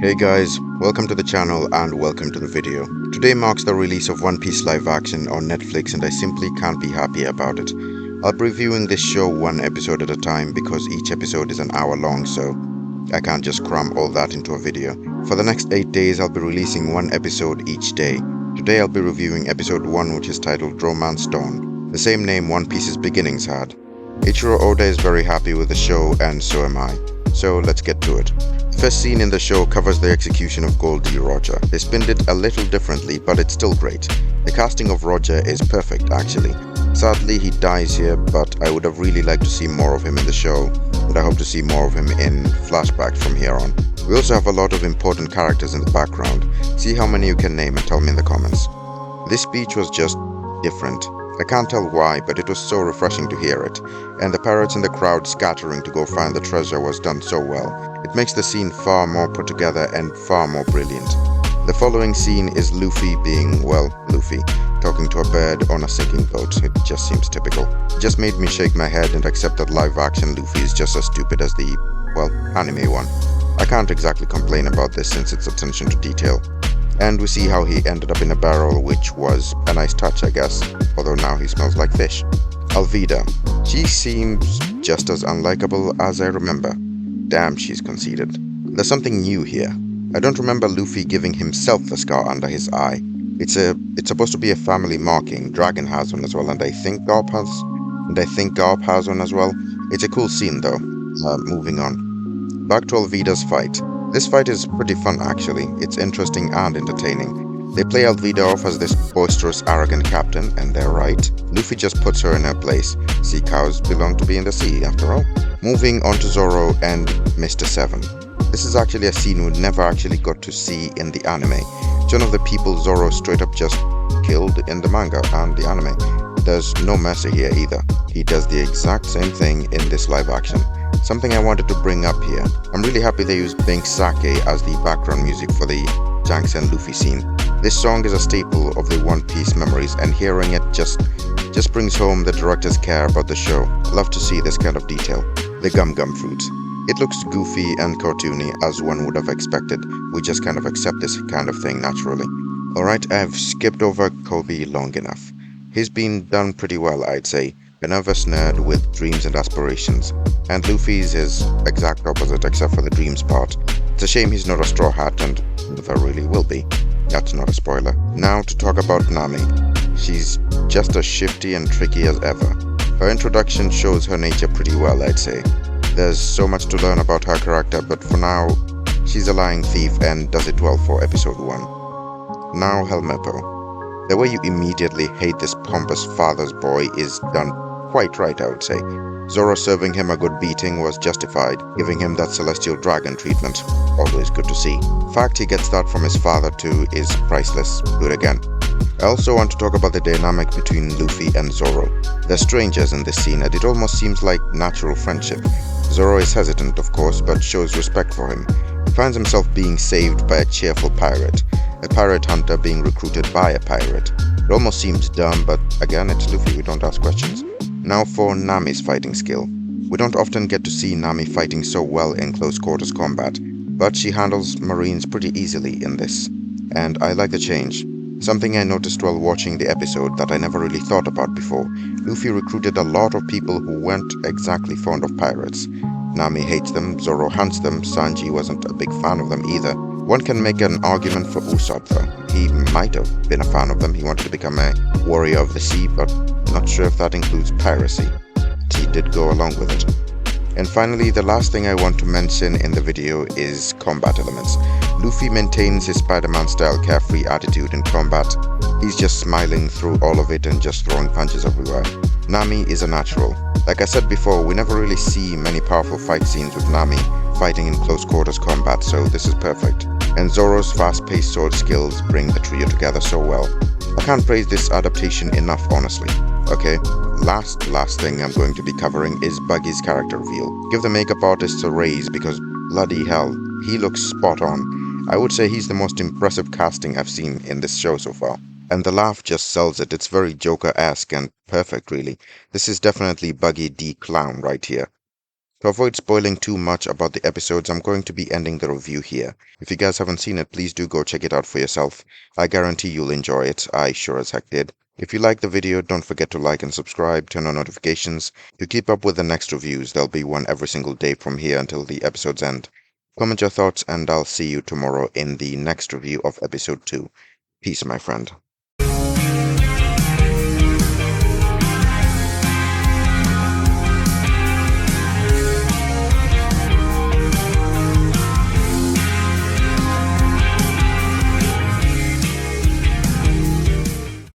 Hey guys, welcome to the channel and welcome to the video. Today marks the release of One Piece Live Action on Netflix and I simply can't be happy about it. I'll be reviewing this show one episode at a time because each episode is an hour long, so I can't just cram all that into a video. For the next 8 days I'll be releasing one episode each day. Today I'll be reviewing episode 1, which is titled Romance Dawn, the same name One Piece's beginnings had. Ichiro Oda is very happy with the show and so am I. So let's get to it. The first scene in the show covers the execution of Gold D. Roger. They spinned it a little differently, but it's still great. The casting of Roger is perfect, actually. Sadly, he dies here, but I would have really liked to see more of him in the show, and I hope to see more of him in flashbacks from here on. We also have a lot of important characters in the background. See how many you can name and tell me in the comments. This speech was just different. I can't tell why, but it was so refreshing to hear it, and the pirates in the crowd scattering to go find the treasure was done so well. It makes the scene far more put together and far more brilliant. The following scene is Luffy being, well, Luffy, talking to a bird on a sinking boat. It just seems typical. It just made me shake my head and accept that live action Luffy is just as stupid as the, well, anime one. I can't exactly complain about this since it's attention to detail. And we see how he ended up in a barrel, which was a nice touch, I guess, although now he smells like fish. Alvida. She seems just as unlikable as I remember. Damn, she's conceited. There's something new here. I don't remember Luffy giving himself the scar under his eye. It's supposed to be a family marking. Dragon has one as well, and I think Garp has one as well. It's a cool scene though. Moving on. Back to Alvida's fight. This fight is pretty fun actually. It's interesting and entertaining. They play Alvida off as this boisterous, arrogant captain, and they're right. Luffy just puts her in her place. Sea cows belong to be in the sea, after all. Moving on to Zoro and Mr. 7. This is actually a scene we never actually got to see in the anime. It's one of the people Zoro straight up just killed in the manga and the anime. There's no mercy here either. He does the exact same thing in this live action. Something I wanted to bring up here. I'm really happy they used Bink Sake as the background music for the Shanks and Luffy scene. This song is a staple of the One Piece memories, and hearing it just brings home the director's care about the show. Love to see this kind of detail. The Gum Gum fruit. It looks goofy and cartoony as one would have expected. We just kind of accept this kind of thing naturally. Alright, I've skipped over Kobe long enough. He's been done pretty well, I'd say. A nervous nerd with dreams and aspirations, and Luffy's his exact opposite except for the dreams part. It's a shame he's not a straw hat and never really will be. That's not a spoiler. Now to talk about Nami. She's just as shifty and tricky as ever. Her introduction shows her nature pretty well, I'd say. There's so much to learn about her character, but for now, she's a lying thief and does it well for episode 1. Now Helmeppo. The way you immediately hate this pompous father's boy is done quite right, I would say. Zoro serving him a good beating was justified, giving him that celestial dragon treatment. Always good to see. Fact he gets that from his father too is priceless. Do it again. I also want to talk about the dynamic between Luffy and Zoro. They're strangers in this scene and it almost seems like natural friendship. Zoro is hesitant, of course, but shows respect for him. He finds himself being saved by a cheerful pirate, a pirate hunter being recruited by a pirate. It almost seems dumb, but again, it's Luffy, we don't ask questions. Now for Nami's fighting skill. We don't often get to see Nami fighting so well in close quarters combat, but she handles marines pretty easily in this, and I like the change. Something I noticed while watching the episode that I never really thought about before. Luffy recruited a lot of people who weren't exactly fond of pirates. Nami hates them, Zoro hunts them, Sanji wasn't a big fan of them either. One can make an argument for Usopp though. He might have been a fan of them, he wanted to become a warrior of the sea, but not sure if that includes piracy. He did go along with it. And finally, the last thing I want to mention in the video is combat elements. Luffy maintains his Spider-Man style carefree attitude in combat. He's just smiling through all of it and just throwing punches everywhere. Nami is a natural. Like I said before, we never really see many powerful fight scenes with Nami fighting in close quarters combat, so this is perfect. And Zoro's fast-paced sword skills bring the trio together so well. I can't praise this adaptation enough, honestly. Okay, last thing I'm going to be covering is Buggy's character reveal. Give the makeup artists a raise because bloody hell, he looks spot on. I would say he's the most impressive casting I've seen in this show so far. And the laugh just sells it. It's very Joker-esque and perfect really. This is definitely Buggy D Clown right here. To avoid spoiling too much about the episodes, I'm going to be ending the review here. If you guys haven't seen it, please do go check it out for yourself. I guarantee you'll enjoy it. I sure as heck did. If you like the video, don't forget to like and subscribe, turn on notifications to keep up with the next reviews. There'll be one every single day from here until the episode's end. Comment your thoughts and I'll see you tomorrow in the next review of episode 2. Peace, my friend.